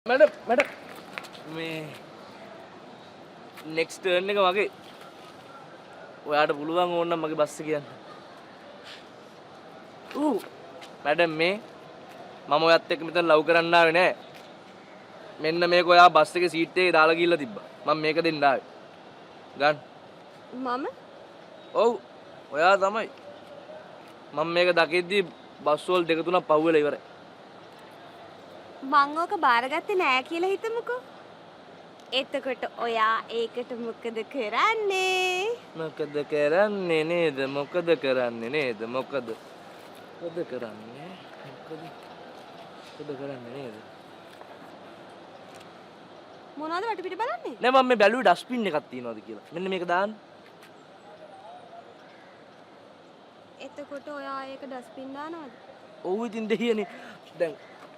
Madam මේ next turn එක වගේ ඔයාට පුළුවන් ඕනනම් මගේ බස් එක යන්න. මැඩම් මේ මම ඔයත් එක්ක මෙතන ලව් කරන්න ආවේ නෑ. මෙන්න මේක ඔයා බස් එකේ සීට් එකේ දාලා ගිහලා තිබ්බා. මම මේක දෙන්න ආවේ. ගන්න. මම? ඔව්. ඔයා තමයි. මම මේක දකිද්දි බස් වල දෙක තුනක් පහුවෙලා ඉවරයි. මං ඕක බාරගත්තේ නෑ කියලා හිතමුකෝ. එතකොට ඔයා ඒකට මොකද කරන්නේ? මොකද කරන්නේ නේද? මොකද කරන්නේ නේද? මොකද කරන්නේ? මොකද කරන්නේ නේද? මොනවද වටපිට බලන්නේ? නෑ මම මේ බැලුවේ ඩස්ට්බින් එකක් තියනවාද කියලා. මෙන්න මේක දාන්න. එතකොට ඔයා ඒක ඩස්බින් දානවද? ඔව් ඉතින් දෙහියනේ. දැන්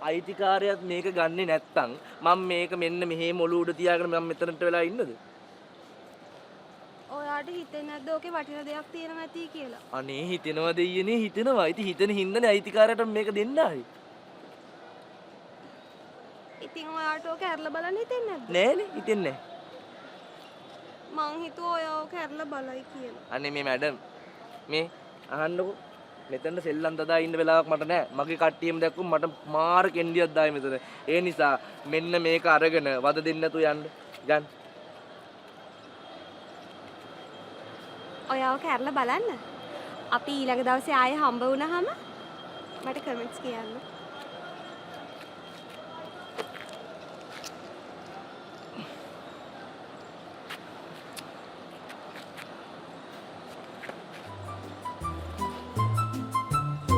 අයිතිකාරයත් මේක ගන්නෙ නැත්තම් මම මේක මෙන්න මෙහෙම ඔලුව උඩ තියාගෙන මම මෙතනට වෙලා ඉන්නද? ඔයාට හිතෙන්නේ නැද්ද ඕකේ වටින දෙයක් තියෙනවා නැති කියලා? අනේ හිතෙනවා දෙයියනේ හිතෙනවා. ඉතින් හිතෙන හින්දානේ අයිතිකාරයට මේක දෙන්න ආවේ. ඉතින් ඔයාට ඕක ඇරලා බලන්න හිතෙන්නේ නැද්ද? නෑනේ හිතෙන්නේ නෑ. මං හිතුවා ඔයා ඕක ඇරලා බලයි කියලා. අනේ මේ මැඩම් මේ අහන්නකෝ මෙතන සෙල්ලම් දදා ඉන්න වෙලාවක් මට නෑ. මගේ කට්ටියම දැක්කොත් මට මාර කෙන්ඩියක් දායි මෙතන. ඒ නිසා මෙන්න මේක අරගෙන වද දෙන්න නැතු යන්න. ගන්න. ඔයා ඕක ඇරලා බලන්න. අපි ඊළඟ දවසේ ආයෙ හම්බ වුණාම මට කමෙන්ට්ස් කියන්න.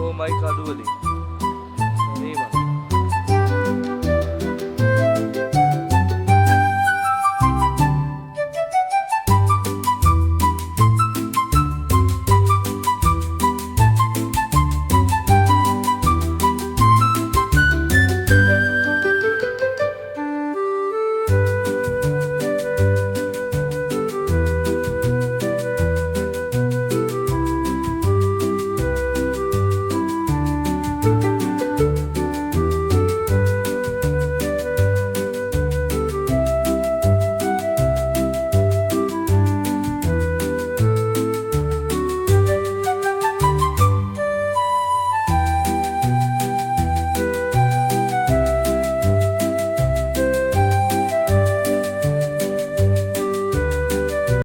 Oh my God, Wally.